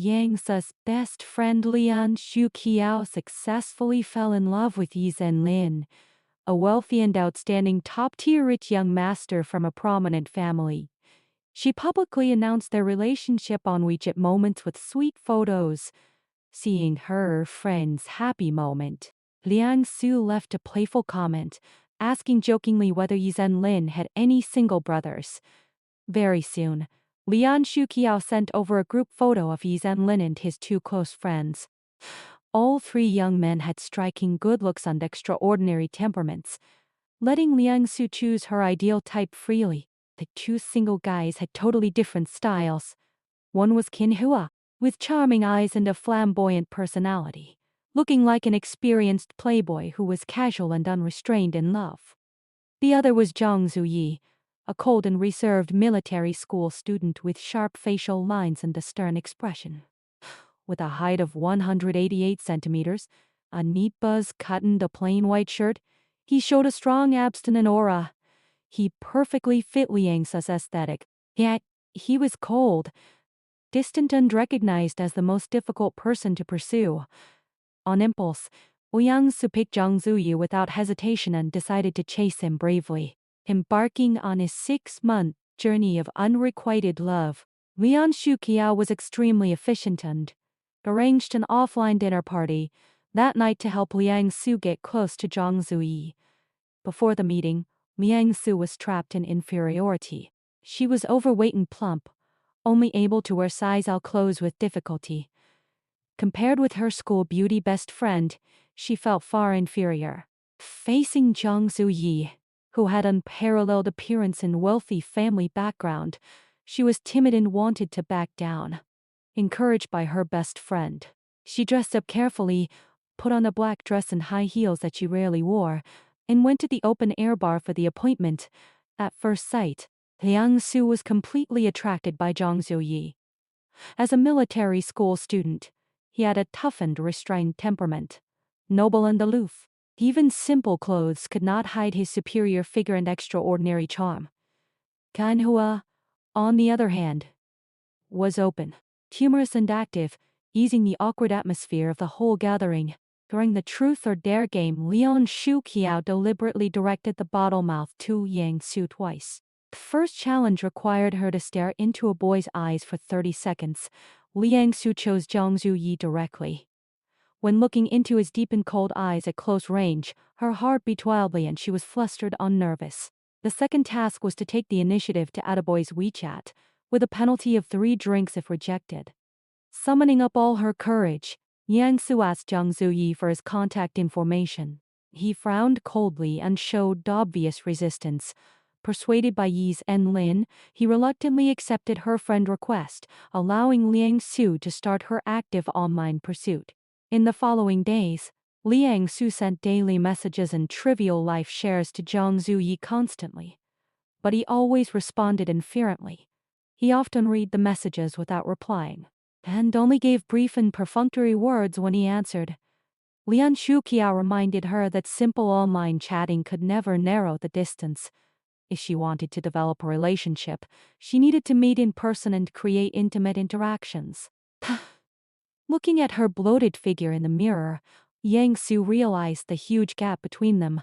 Yang Su's best friend Lian Shuqiao successfully fell in love with Yi Zhenlin, a wealthy and outstanding top-tier rich young master from a prominent family. She publicly announced their relationship on WeChat Moments with sweet photos. Seeing her friend's happy moment, Liang Su left a playful comment, asking jokingly whether Yi Zhenlin had any single brothers. Very soon, Lian Shuqiao sent over a group photo of Yi Zhenlin and his two close friends. All three young men had striking good looks and extraordinary temperaments. Letting Liang Su choose her ideal type freely, the two single guys had totally different styles. One was Qin Hua, with charming eyes and a flamboyant personality, looking like an experienced playboy who was casual and unrestrained in love. The other was Zhang Zuyi, a cold and reserved military school student with sharp facial lines and a stern expression. With a height of 188 centimeters, a neat buzz cut and a plain white shirt, he showed a strong abstinent aura. He perfectly fit Liang Su's aesthetic, yet he was cold, distant and recognized as the most difficult person to pursue. On impulse, Liang Su picked Zhang Zuyi without hesitation and decided to chase him bravely. Embarking on his 6-month journey of unrequited love, Lian Shuqiao was extremely efficient and arranged an offline dinner party that night to help Liang Su get close to Zhang Zuyi. Before the meeting, Liang Su was trapped in inferiority. She was overweight and plump, only able to wear size L clothes with difficulty. Compared with her school beauty best friend, she felt far inferior. Facing Zhang Zuyi, who had unparalleled appearance and wealthy family background, she was timid and wanted to back down. Encouraged by her best friend, she dressed up carefully, put on a black dress and high heels that she rarely wore, and went to the open-air bar for the appointment. At first sight, Liang Su was completely attracted by Zhang Zuyi. As a military school student, he had a tough and restrained temperament, noble and aloof. Even simple clothes could not hide his superior figure and extraordinary charm. Qin Hua, on the other hand, was open, humorous and active, easing the awkward atmosphere of the whole gathering. During the Truth or Dare game, Lian Shuqiao deliberately directed the bottle mouth to Yang Su twice. The first challenge required her to stare into a boy's eyes for 30 seconds. Liang Su chose Zhang Zuyi directly. When looking into his deep and cold eyes at close range, her heart beat wildly and she was flustered and nervous. The second task was to take the initiative to add a boy's WeChat, with a penalty of 3 drinks if rejected. Summoning up all her courage, Yang Su asked Zhang Zuyi for his contact information. He frowned coldly and showed obvious resistance. Persuaded by Yi Zhenlin, he reluctantly accepted her friend request, allowing Liang Su to start her active online pursuit. In the following days, Liang Su sent daily messages and trivial life shares to Zhang Zuyi constantly. But he always responded indifferently. He often read the messages without replying, and only gave brief and perfunctory words when he answered. Lian Shuqiao reminded her that simple online chatting could never narrow the distance. If she wanted to develop a relationship, she needed to meet in person and create intimate interactions. Looking at her bloated figure in the mirror, Yang Su realized the huge gap between them.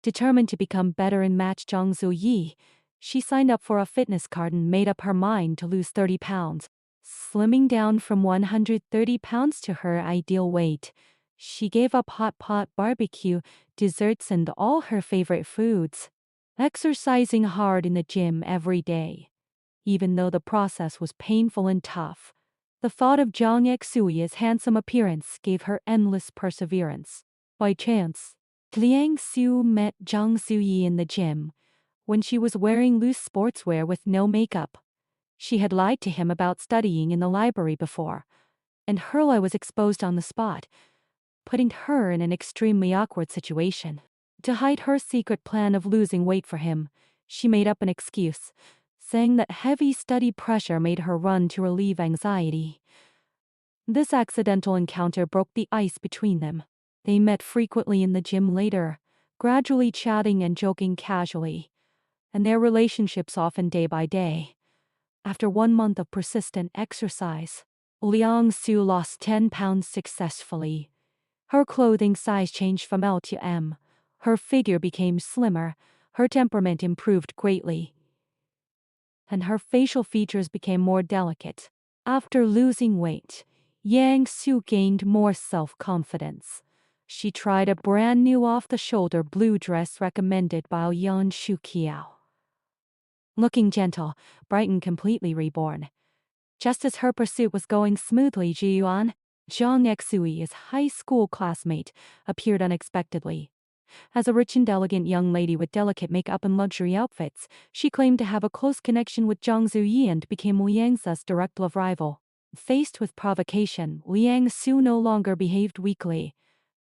Determined to become better and match Zhang Zuyi, she signed up for a fitness card and made up her mind to lose 30 pounds. Slimming down from 130 pounds to her ideal weight, she gave up hot pot barbecue, desserts and all her favorite foods, exercising hard in the gym every day. Even though the process was painful and tough, the thought of Zhang Xuyi's handsome appearance gave her endless perseverance. By chance, Liang Su met Zhang Zuyi in the gym, when she was wearing loose sportswear with no makeup. She had lied to him about studying in the library before, and her lie was exposed on the spot, putting her in an extremely awkward situation. To hide her secret plan of losing weight for him, she made up an excuse, saying that heavy study pressure made her run to relieve anxiety. This accidental encounter broke the ice between them. They met frequently in the gym later, gradually chatting and joking casually, and their relationship softened day by day. After 1 month of persistent exercise, Liang Su lost 10 pounds successfully. Her clothing size changed from L to M. Her figure became slimmer. Her temperament improved greatly, and her facial features became more delicate. After losing weight, Yang Su gained more self-confidence. She tried a brand new off-the-shoulder blue dress recommended by Liang Shuqiao. Looking gentle, bright and completely reborn. Just as her pursuit was going smoothly, Ji Yuan, Zhang Exui's high school classmate, appeared unexpectedly. As a rich and elegant young lady with delicate makeup and luxury outfits, she claimed to have a close connection with Zhang Zuyi and became Liang Su's direct love rival. Faced with provocation, Liang Su no longer behaved weakly.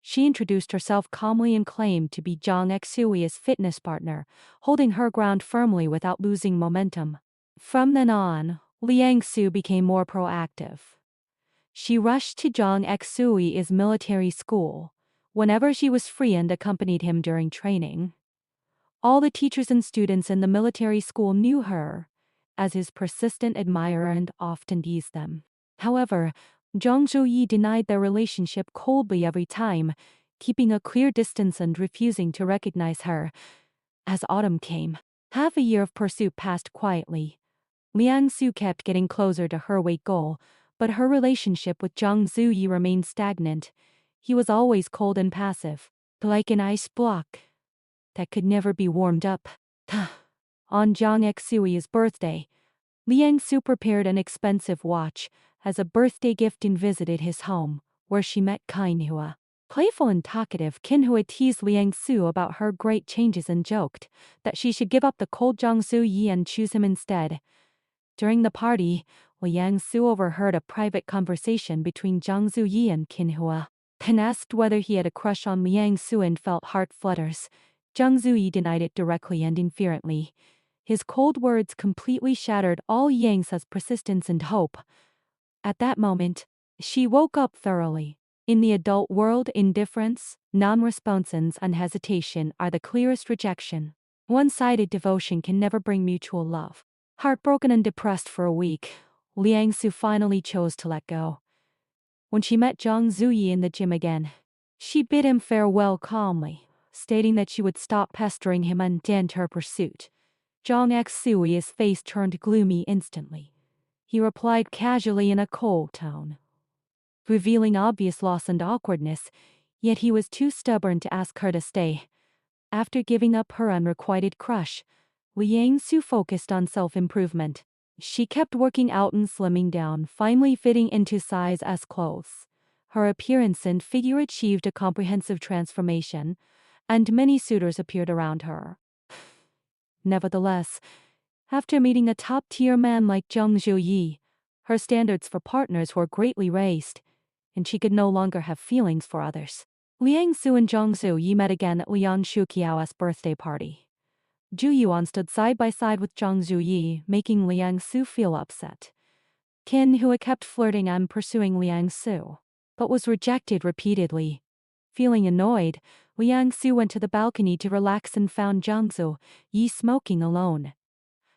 She introduced herself calmly and claimed to be Zhang Exui's fitness partner, holding her ground firmly without losing momentum. From then on, Liang Su became more proactive. She rushed to Zhang Exui's military school whenever she was free and accompanied him during training. All the teachers and students in the military school knew her as his persistent admirer and often teased them. However, Zhang Zhuyi denied their relationship coldly every time, keeping a clear distance and refusing to recognize her. As autumn came, half a year of pursuit passed quietly. Liang Su kept getting closer to her weight goal, but her relationship with Zhang Zhuyi remained stagnant. He was always cold and passive, like an ice block that could never be warmed up. On Zhang Exui's birthday, Liang Su prepared an expensive watch as a birthday gift and visited his home, where she met Qinhua. Playful and talkative, Qinhua teased Liang Su about her great changes and joked that she should give up the cold Zhang Zuyi and choose him instead. During the party, Liang Su overheard a private conversation between Zhang Zuyi and Qinhua, and asked whether he had a crush on Liang Su and felt heart flutters. Zhang Zuyi denied it directly and inferently. His cold words completely shattered all Yang Su's persistence and hope. At that moment, she woke up thoroughly. In the adult world, indifference, non-response, and hesitation are the clearest rejection. One-sided devotion can never bring mutual love. Heartbroken and depressed for a week, Liang Su finally chose to let go. When she met Zhang Zuyi in the gym again, she bid him farewell calmly, stating that she would stop pestering him and end her pursuit. Zhang Exui's face turned gloomy instantly. He replied casually in a cold tone, revealing obvious loss and awkwardness, yet he was too stubborn to ask her to stay. After giving up her unrequited crush, Liang Su focused on self-improvement. She kept working out and slimming down, finally fitting into size S clothes. Her appearance and figure achieved a comprehensive transformation, and many suitors appeared around her. Nevertheless, after meeting a top-tier man like Zhang Zhuyi, her standards for partners were greatly raised, and she could no longer have feelings for others. Liang Su and Zhang Zhuyi met again at Liang Shuqiao's birthday party. Zhu Yuan stood side by side with Zhang Zhuyi, making Liang Su feel upset. Qinhua kept flirting and pursuing Liang Su, but was rejected repeatedly. Feeling annoyed, Liang Su went to the balcony to relax and found Zhang Zhuyi smoking alone.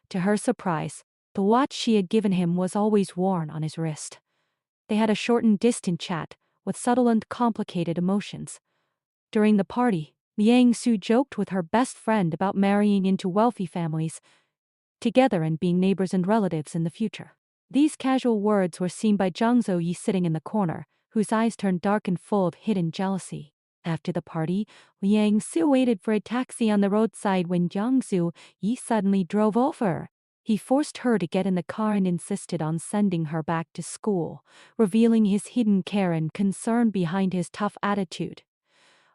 To her surprise, the watch she had given him was always worn on his wrist. They had a short and distant chat, with subtle and complicated emotions. During the party, Liang Su joked with her best friend about marrying into wealthy families together and being neighbors and relatives in the future. These casual words were seen by Zhang Zhuyi sitting in the corner, whose eyes turned dark and full of hidden jealousy. After the party, Liang Su waited for a taxi on the roadside when Zhang Zhuyi suddenly drove over. He forced her to get in the car and insisted on sending her back to school, revealing his hidden care and concern behind his tough attitude.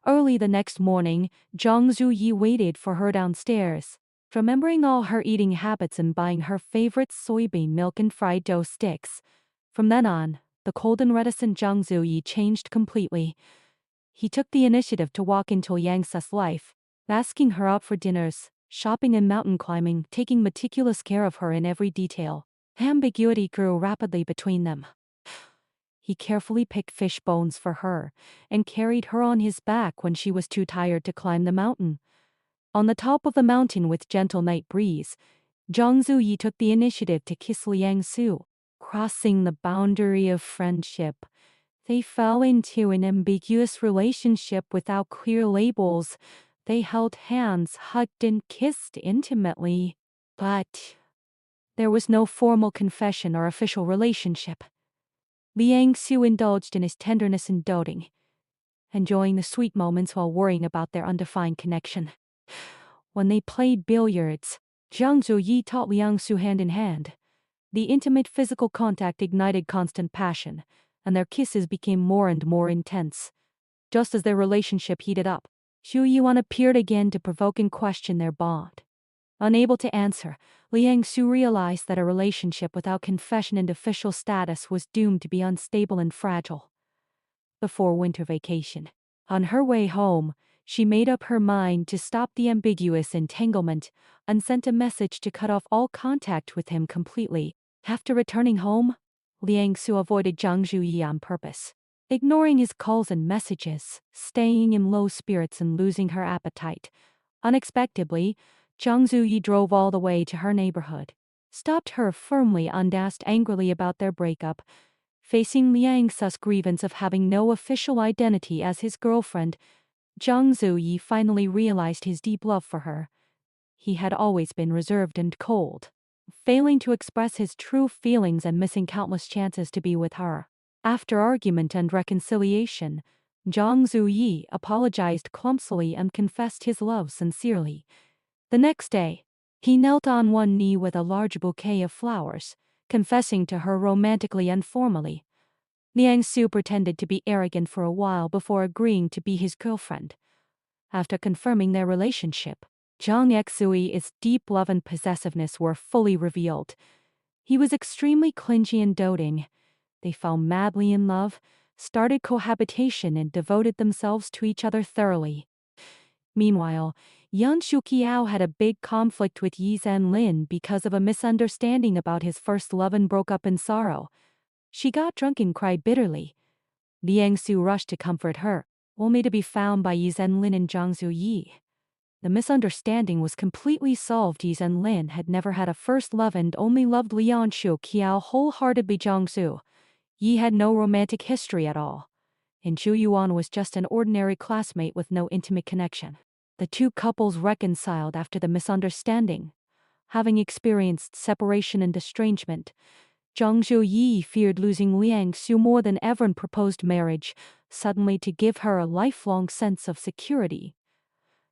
Early the next morning, Zhang Zhuyi waited for her downstairs, remembering all her eating habits and buying her favorite soybean milk and fried dough sticks. From then on, the cold and reticent Zhang Zhuyi changed completely. He took the initiative to walk into Yang Su's life, asking her out for dinners, shopping and mountain climbing, taking meticulous care of her in every detail. Ambiguity grew rapidly between them. He carefully picked fish bones for her and carried her on his back when she was too tired to climb the mountain. On the top of the mountain with gentle night breeze, Zhang Zhuyi took the initiative to kiss Liang Su, crossing the boundary of friendship. They fell into an ambiguous relationship without clear labels. They held hands, hugged, and kissed intimately. But there was no formal confession or official relationship. Liang Su indulged in his tenderness and doting, enjoying the sweet moments while worrying about their undefined connection. When they played billiards, Jiang Zuyi taught Liang Su hand in hand. The intimate physical contact ignited constant passion, and their kisses became more and more intense. Just as their relationship heated up, Xu Yuan appeared again to provoke and question their bond. Unable to answer, Liang Su realized that a relationship without confession and official status was doomed to be unstable and fragile. Before winter vacation, on her way home, she made up her mind to stop the ambiguous entanglement and sent a message to cut off all contact with him completely. After returning home, Liang Su avoided Zhang Zhuyi on purpose, ignoring his calls and messages, staying in low spirits and losing her appetite. Unexpectedly, Zhang Zhuyi drove all the way to her neighborhood, stopped her firmly and asked angrily about their breakup. Facing Liang Su's grievance of having no official identity as his girlfriend, Zhang Zhuyi finally realized his deep love for her. He had always been reserved and cold, failing to express his true feelings and missing countless chances to be with her. After argument and reconciliation, Zhang Zhuyi apologized clumsily and confessed his love sincerely. The next day, he knelt on one knee with a large bouquet of flowers, confessing to her romantically and formally. Liang Su pretended to be arrogant for a while before agreeing to be his girlfriend. After confirming their relationship, Zhang Xuyi's deep love and possessiveness were fully revealed. He was extremely clingy and doting. They fell madly in love, started cohabitation, and devoted themselves to each other thoroughly. Meanwhile, Yan Shuqiao had a big conflict with Yi Zhenlin because of a misunderstanding about his first love and broke up in sorrow. She got drunk and cried bitterly. Liang Su rushed to comfort her, only to be found by Yi Zhenlin and Zhang Zuyi. The misunderstanding was completely solved. Yi Zhenlin had never had a first love and only loved Liang Shuqiao wholeheartedly. Zhang Su Yi had no romantic history at all, and Zhu Yuan was just an ordinary classmate with no intimate connection. The two couples reconciled after the misunderstanding. Having experienced separation and estrangement, Zhang Zhuyi feared losing Liang Su more than ever and proposed marriage, suddenly to give her a lifelong sense of security.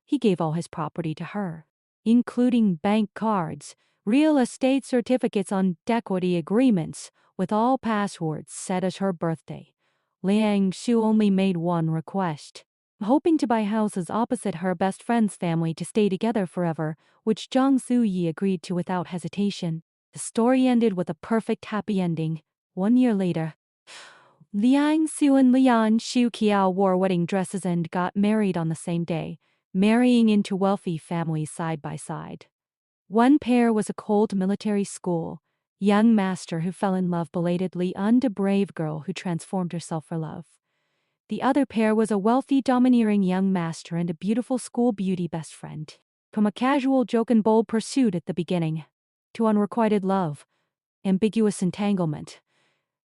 He gave all his property to her, including bank cards, real estate certificates on equity agreements, with all passwords set as her birthday. Liang Su only made one request, hoping to buy houses opposite her best friend's family to stay together forever, which Zhang Zuyi agreed to without hesitation. The story ended with a perfect happy ending. 1 year later, Liang Su and Liang Shuqiao wore wedding dresses and got married on the same day, marrying into wealthy families side by side. One pair was a cold military school young master who fell in love belatedly and a brave girl who transformed herself for love. The other pair was a wealthy, domineering young master and a beautiful school beauty best friend. From a casual joke and bold pursuit at the beginning, to unrequited love, ambiguous entanglement,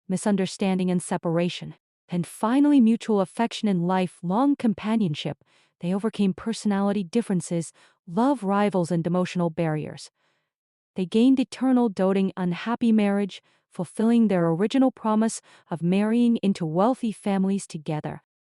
misunderstanding and separation, and finally mutual affection and lifelong companionship, they overcame personality differences, love rivals, and emotional barriers. They gained eternal doting unhappy marriage, fulfilling their original promise of marrying into wealthy families together.